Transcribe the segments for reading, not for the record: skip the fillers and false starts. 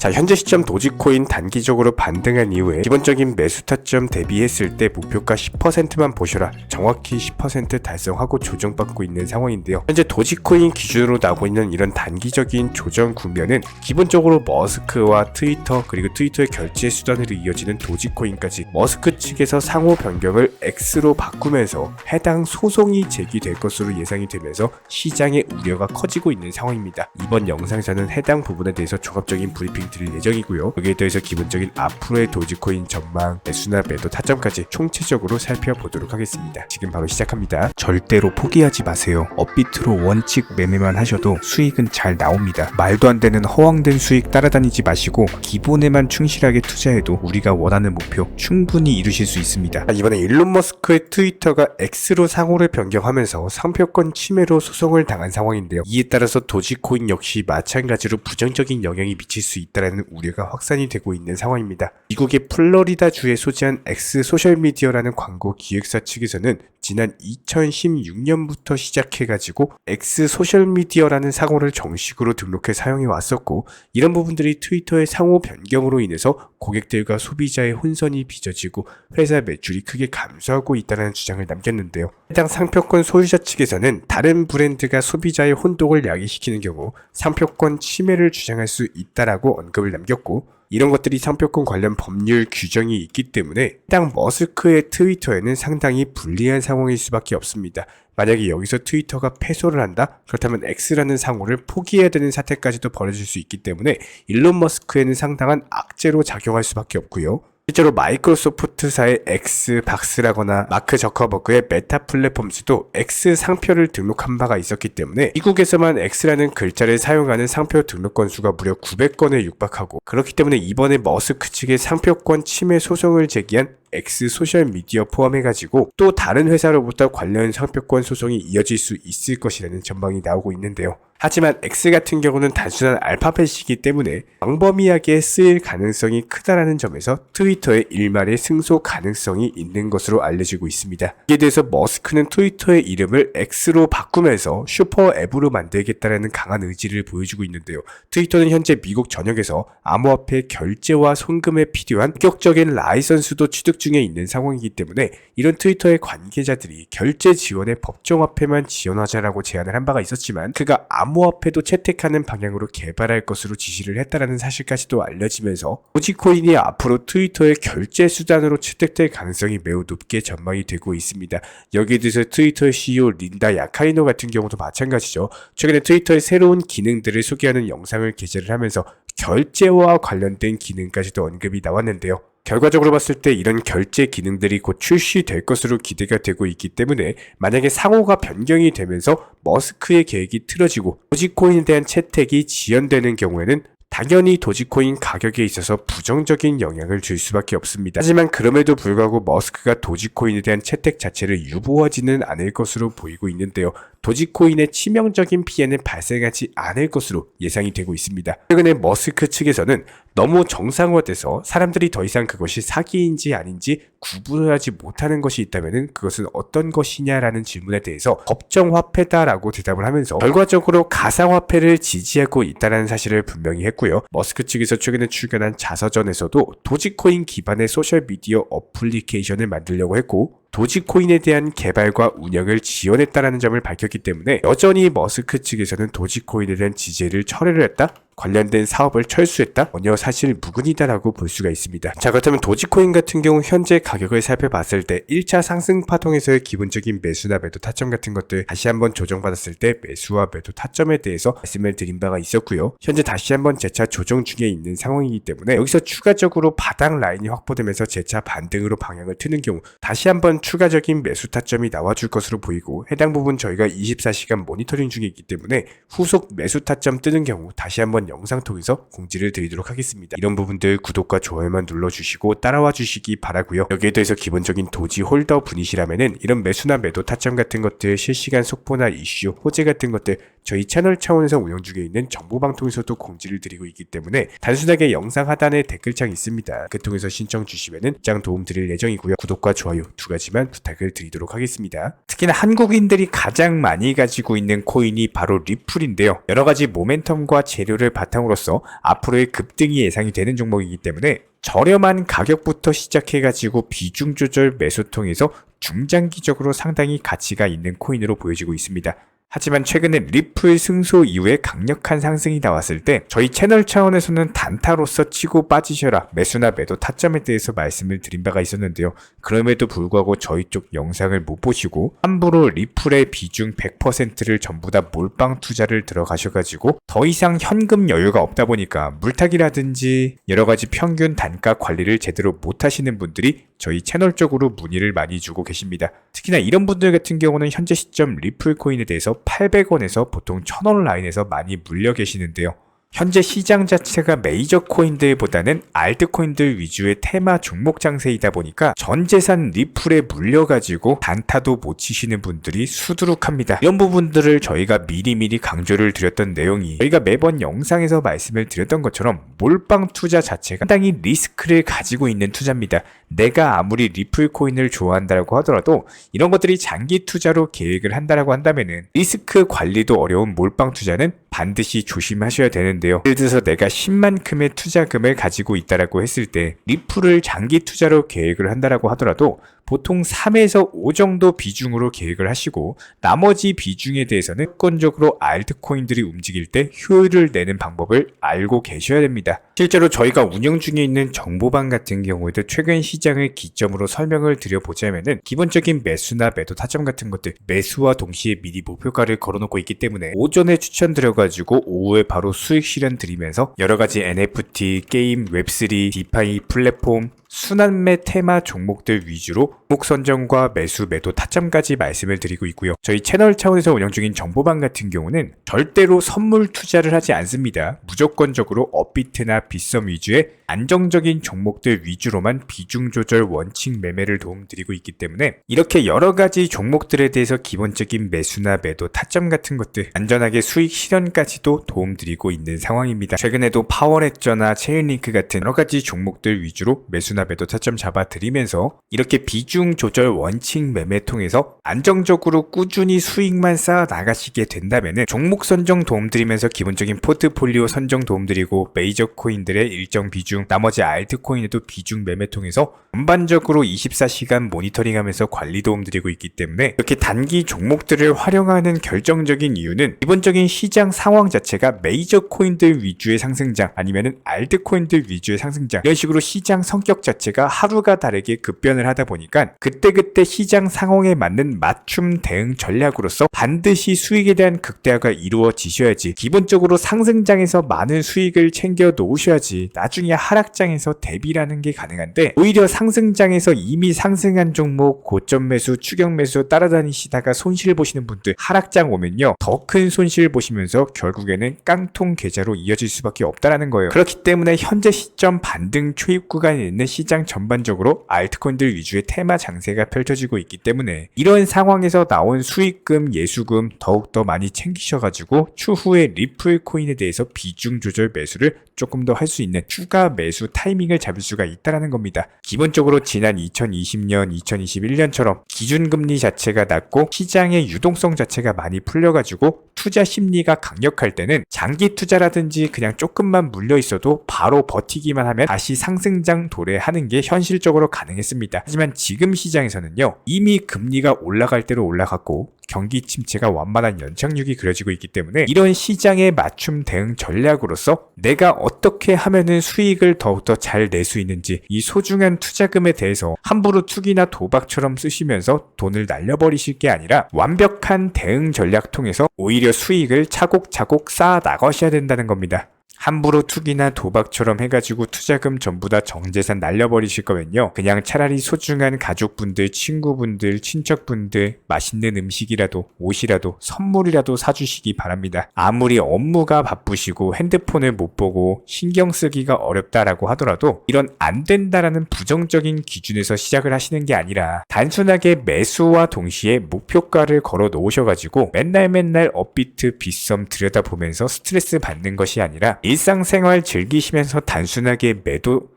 자, 현재 시점 도지코인 단기적으로 반등한 이후에 기본적인 매수 타점 대비했을 때 목표가 10%만 보셔라, 정확히 10% 달성하고 조정받고 있는 상황인데요. 현재 도지코인 기준으로 나오고 있는 이런 단기적인 조정 국면은 기본적으로 머스크와 트위터, 그리고 트위터의 결제 수단으로 이어지는 도지코인까지 머스크 측에서 상호 변경을 X로 바꾸면서 해당 소송이 제기될 것으로 예상이 되면서 시장의 우려가 커지고 있는 상황입니다. 이번 영상에서는 해당 부분에 대해서 종합적인 브리핑 드릴 예정이고요. 여기에 대해서 기본적인 앞으로의 도지코인 전망, 매수나 매도 타점까지 총체적으로 살펴보도록 하겠습니다. 지금 바로 시작합니다. 절대로 포기하지 마세요. 업비트로 원칙 매매만 하셔도 수익은 잘 나옵니다. 말도 안 되는 허황된 수익 따라다니지 마시고 기본에만 충실하게 투자해도 우리가 원하는 목표 충분히 이루실 수 있습니다. 이번에 일론 머스크의 트위터가 X로 상호를 변경하면서 상표권 침해로 소송을 당한 상황인데요. 이에 따라서 도지코인 역시 마찬가지로 부정적인 영향이 미칠 수 있다는 우려가 확산이 되고 있는 상황입니다. 미국의 플로리다주에 소재한 X 소셜미디어라는 광고 기획사 측에서는 지난 2016년부터 시작해가지고 X 소셜미디어라는 상호를 정식으로 등록해 사용해 왔었고, 이런 부분들이 트위터의 상호 변경으로 인해서 고객들과 소비자의 혼선이 빚어지고 회사 매출이 크게 감소하고 있다는 주장을 남겼는데요. 해당 상표권 소유자 측에서는 다른 브랜드가 소비자의 혼동을 야기시키는 경우 상표권 침해를 주장할 수 있다라고 언급을 남겼고, 이런 것들이 상표권 관련 법률 규정이 있기 때문에 해당 머스크의 트위터에는 상당히 불리한 상황일 수밖에 없습니다. 만약에 여기서 트위터가 패소를 한다? 그렇다면 X라는 상호를 포기해야 되는 사태까지도 벌어질 수 있기 때문에 일론 머스크에는 상당한 악재로 작용할 수밖에 없고요. 실제로 마이크로소프트사의 X박스라거나 마크 저커버그의 메타 플랫폼스도 X 상표를 등록한 바가 있었기 때문에 미국에서만 X라는 글자를 사용하는 상표 등록 건수가 무려 900건에 육박하고, 그렇기 때문에 이번에 머스크 측의 상표권 침해 소송을 제기한 X 소셜미디어 포함해가지고 또 다른 회사로부터 관련 상표권 소송이 이어질 수 있을 것이라는 전망이 나오고 있는데요. 하지만 X 같은 경우는 단순한 알파벳이기 때문에 광범위하게 쓰일 가능성이 크다라는 점에서 트위터의 일말의 승소 가능성이 있는 것으로 알려지고 있습니다. 이에 대해서 머스크는 트위터의 이름을 X로 바꾸면서 슈퍼 앱으로 만들겠다라는 강한 의지를 보여주고 있는데요. 트위터는 현재 미국 전역에서 암호화폐 결제와 송금에 필요한 본격적인 라이선스도 취득 중에 있는 상황이기 때문에 이런 트위터의 관계자들이 결제 지원에 법정화폐만 지원하자라고 제안을 한 바가 있었지만, 그가 암호화폐도 채택하는 방향으로 개발할 것으로 지시를 했다라는 사실까지도 알려지면서 도지코인이 앞으로 트위터의 결제 수단으로 채택될 가능성이 매우 높게 전망이 되고 있습니다. 여기에 대해서 트위터의 CEO 린다 야카이노 같은 경우도 마찬가지죠. 최근에 트위터의 새로운 기능들을 소개하는 영상을 게재를 하면서 결제와 관련된 기능까지도 언급이 나왔는데요. 결과적으로 봤을 때 이런 결제 기능들이 곧 출시될 것으로 기대가 되고 있기 때문에 만약에 상호가 변경이 되면서 머스크의 계획이 틀어지고 도지코인에 대한 채택이 지연되는 경우에는 당연히 도지코인 가격에 있어서 부정적인 영향을 줄 수밖에 없습니다. 하지만 그럼에도 불구하고 머스크가 도지코인에 대한 채택 자체를 유보하지는 않을 것으로 보이고 있는데요. 도지코인의 치명적인 피해는 발생하지 않을 것으로 예상이 되고 있습니다. 최근에 머스크 측에서는 너무 정상화돼서 사람들이 더 이상 그것이 사기인지 아닌지 구분하지 못하는 것이 있다면 그것은 어떤 것이냐라는 질문에 대해서 법정화폐다라고 대답을 하면서 결과적으로 가상화폐를 지지하고 있다는 사실을 분명히 했고요. 머스크 측에서 최근에 출간한 자서전에서도 도지코인 기반의 소셜미디어 어플리케이션을 만들려고 했고, 도지코인에 대한 개발과 운영을 지원했다는 점을 밝혔기 때문에 여전히 머스크 측에서는 도지코인에 대한 지지를 철회를 했다? 관련된 사업을 철수했다? 전혀 사실 무근이다라고 볼 수가 있습니다. 자, 그렇다면 도지코인 같은 경우 현재 가격을 살펴봤을 때 1차 상승 파동에서의 기본적인 매수나 매도 타점 같은 것들 다시 한번 조정받았을 때 매수와 매도 타점에 대해서 말씀을 드린 바가 있었고요. 현재 다시 한번 재차 조정 중에 있는 상황이기 때문에 여기서 추가적으로 바닥 라인이 확보되면서 재차 반등으로 방향을 트는 경우 다시 한번 추가적인 매수 타점이 나와줄 것으로 보이고, 해당 부분 저희가 24시간 모니터링 중에 있기 때문에 후속 매수 타점 뜨는 경우 다시 한번 영상 통해서 공지를 드리도록 하겠습니다. 이런 부분들 구독과 좋아요만 눌러주시고 따라와 주시기 바라고요. 여기에 대해서 기본적인 도지 홀더 분이시라면은 이런 매수나 매도 타점 같은 것들, 실시간 속보나 이슈, 호재 같은 것들 저희 채널 차원에서 운영 중에 있는 정보방통에서도 공지를 드리고 있기 때문에 단순하게 영상 하단에 댓글창이 있습니다. 그 통해서 신청 주시면은 장 도움 드릴 예정이고요. 구독과 좋아요 두 가지만 부탁을 드리도록 하겠습니다. 특히나 한국인들이 가장 많이 가지고 있는 코인이 바로 리플인데요. 여러 가지 모멘텀과 재료를 바탕으로서 앞으로의 급등이 예상이 되는 종목이기 때문에 저렴한 가격부터 시작해가지고 비중 조절 매수 통해서 중장기적으로 상당히 가치가 있는 코인으로 보여지고 있습니다. 하지만 최근에 리플 승소 이후에 강력한 상승이 나왔을 때 저희 채널 차원에서는 단타로서 치고 빠지셔라 매수나 매도 타점에 대해서 말씀을 드린 바가 있었는데요. 그럼에도 불구하고 저희 쪽 영상을 못 보시고 함부로 리플의 비중 100%를 전부 다 몰빵 투자를 들어가셔가지고 더 이상 현금 여유가 없다 보니까 물타기라든지 여러가지 평균 단가 관리를 제대로 못하시는 분들이 저희 채널 쪽으로 문의를 많이 주고 계십니다. 특히나 이런 분들 같은 경우는 현재 시점 리플 코인에 대해서 800원에서 보통 1000원 라인에서 많이 물려 계시는데요. 현재 시장 자체가 메이저 코인들보다는 알트코인들 위주의 테마 종목 장세이다 보니까 전 재산 리플에 물려가지고 단타도 못 치시는 분들이 수두룩합니다. 이런 부분들을 저희가 미리미리 강조를 드렸던 내용이 저희가 매번 영상에서 말씀을 드렸던 것처럼 몰빵 투자 자체가 상당히 리스크를 가지고 있는 투자입니다. 내가 아무리 리플 코인을 좋아한다고 하더라도 이런 것들이 장기 투자로 계획을 한다라고 한다면은 리스크 관리도 어려운 몰빵 투자는 반드시 조심하셔야 되는데요. 예를 들어서 내가 10만큼의 투자금을 가지고 있다라고 했을 때 리플을 장기 투자로 계획을 한다라고 하더라도 보통 3에서 5 정도 비중으로 계획을 하시고 나머지 비중에 대해서는 무조건적으로 알트코인들이 움직일 때 효율을 내는 방법을 알고 계셔야 됩니다. 실제로 저희가 운영 중에 있는 정보방 같은 경우에도 최근 시장을 기점으로 설명을 드려보자면은 기본적인 매수나 매도 타점 같은 것들 매수와 동시에 미리 목표가를 걸어놓고 있기 때문에 오전에 추천드려가지고 오후에 바로 수익 실현 드리면서 여러가지 NFT, 게임, 웹3, 디파이 플랫폼 순환매 테마 종목들 위주로 종목 선정과 매수, 매도 타점까지 말씀을 드리고 있고요. 저희 채널 차원에서 운영 중인 정보방 같은 경우는 절대로 선물 투자를 하지 않습니다. 무조건적으로 업비트나 빗썸 위주의 안정적인 종목들 위주로만 비중 조절 원칙 매매를 도움드리고 있기 때문에 이렇게 여러 가지 종목들에 대해서 기본적인 매수나 매도 타점 같은 것들 안전하게 수익 실현까지도 도움드리고 있는 상황입니다. 최근에도 파워레저나 체인링크 같은 여러 가지 종목들 위주로 매수나 매도 타점 잡아드리면서 이렇게 비중 조절 원칙 매매 통해서 안정적으로 꾸준히 수익만 쌓아 나가시게 된다면 종목 선정 도움드리면서 기본적인 포트폴리오 선정 도움드리고 메이저 코인들의 일정 비중 나머지 알트코인에도 비중 매매 통해서 전반적으로 24시간 모니터링하면서 관리 도움드리고 있기 때문에 이렇게 단기 종목들을 활용하는 결정적인 이유는 기본적인 시장 상황 자체가 메이저 코인들 위주의 상승장 아니면은 알트코인들 위주의 상승장 이런 식으로 시장 성격 자체가 하루가 다르게 급변을 하다 보니까 그때그때 시장 상황에 맞는 맞춤 대응 전략으로서 반드시 수익에 대한 극대화가 이루어지셔야지 기본적으로 상승장에서 많은 수익을 챙겨 놓으셔야지 나중에 하락장에서 대비라는 게 가능한데 오히려 상승장에서 이미 상승한 종목 고점 매수 추격 매수 따라다니시다가 손실 보시는 분들 하락장 오면요 더 큰 손실 보시면서 결국에는 깡통 계좌로 이어질 수밖에 없다라는 거예요. 그렇기 때문에 현재 시점 반등 초입 구간에 있는 시장 전반적으로 알트코인들 위주의 테마 장세가 펼쳐지고 있기 때문에 이런 상황에서 나온 수익금 예수금 더욱더 많이 챙기셔가지고 추후에 리플 코인에 대해서 비중 조절 매수를 조금 더 할 수 있는 추가 매수 타이밍을 잡을 수가 있다는 겁니다. 기본적으로 지난 2020년, 2021년처럼 기준금리 자체가 낮고 시장의 유동성 자체가 많이 풀려가지고 투자 심리가 강력할 때는 장기 투자라든지 그냥 조금만 물려 있어도 바로 버티기만 하면 다시 상승장 도래하는 게 현실적으로 가능했습니다. 하지만 지금 시장에서는요 이미 금리가 올라갈 대로 올라갔고 경기 침체가 완만한 연착륙이 그려지고 있기 때문에 이런 시장에 맞춤 대응 전략으로서 내가 어떻게 하면은 수익을 더욱더 잘 낼 수 있는지 이 소중한 투자금에 대해서 함부로 투기나 도박처럼 쓰시면서 돈을 날려버리실 게 아니라 완벽한 대응 전략 통해서 오히려 수익을 차곡차곡 쌓아 나가셔야 된다는 겁니다. 함부로 투기나 도박처럼 해가지고 투자금 전부 다 정재산 날려버리실 거면요. 그냥 차라리 소중한 가족분들, 친구분들, 친척분들 맛있는 음식이라도 옷이라도 선물이라도 사주시기 바랍니다. 아무리 업무가 바쁘시고 핸드폰을 못 보고 신경 쓰기가 어렵다라고 하더라도 이런 안 된다라는 부정적인 기준에서 시작을 하시는 게 아니라 단순하게 매수와 동시에 목표가를 걸어 놓으셔가지고 맨날 업비트 빗썸 들여다보면서 스트레스 받는 것이 아니라 일상생활 즐기시면서 단순하게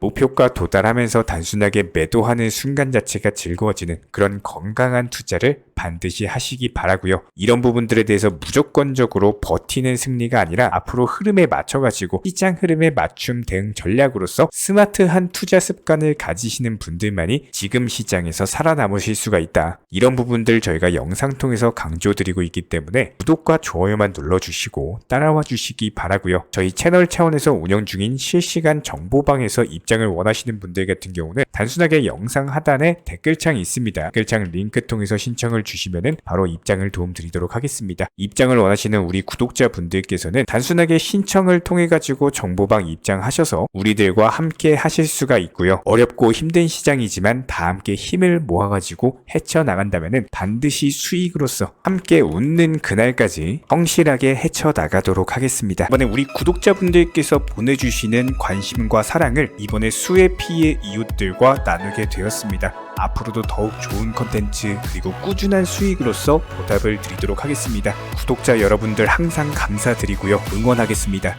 목표가 도달하면서 단순하게 매도하는 순간 자체가 즐거워지는 그런 건강한 투자를 반드시 하시기 바라고요. 이런 부분들에 대해서 무조건적으로 버티는 승리가 아니라 앞으로 흐름에 맞춰가지고 시장 흐름에 맞춤 대응 전략으로서 스마트한 투자 습관을 가지시는 분들만이 지금 시장에서 살아남으실 수가 있다. 이런 부분들 저희가 영상 통해서 강조드리고 있기 때문에 구독과 좋아요만 눌러주시고 따라와 주시기 바라고요. 저희 채널 차원에서 운영 중인 실시간 정보방에서 입장을 원하시는 분들 같은 경우는 단순하게 영상 하단에 댓글창이 있습니다. 댓글창 링크 통해서 신청을 주시면은 바로 입장을 도움드리도록 하겠습니다. 입장을 원하시는 우리 구독자분들께서는 단순하게 신청을 통해 가지고 정보방 입장하셔서 우리들과 함께 하실 수가 있고요. 어렵고 힘든 시장이지만 다 함께 힘을 모아가지고 헤쳐나간다면은 반드시 수익으로서 함께 웃는 그날까지 성실하게 헤쳐나가도록 하겠습니다. 이번에 우리 구독자분들께서 보내주시는 관심과 사랑을 이번에 수혜 피해 이웃들과 나누게 되었습니다. 앞으로도 더욱 좋은 컨텐츠 그리고 꾸준한 수익으로서 보답을 드리도록 하겠습니다. 구독자 여러분들 항상 감사드리고요. 응원하겠습니다.